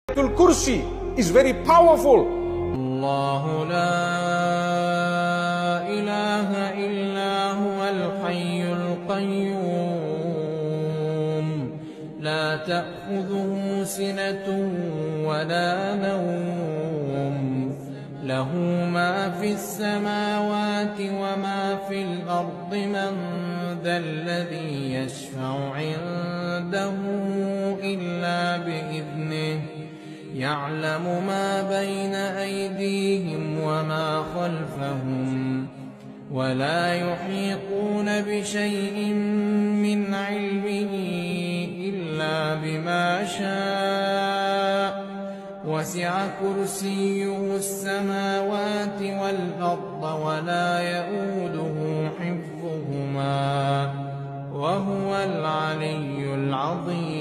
Ayatul Kursi is very powerful. الله لا إله إلا هو الحي القيوم لا تأخذه سنة ولا نوم له ما في السماوات وما في الأرض من ذا الذي يشفع عنده إلا بإذنه يعلم ما بين أيديهم وما خلفهم ولا يحيطون بشيء من علمه إلا بما شاء وسع كرسيه السماوات والأرض ولا يئوده حفظهما وهو العلي العظيم.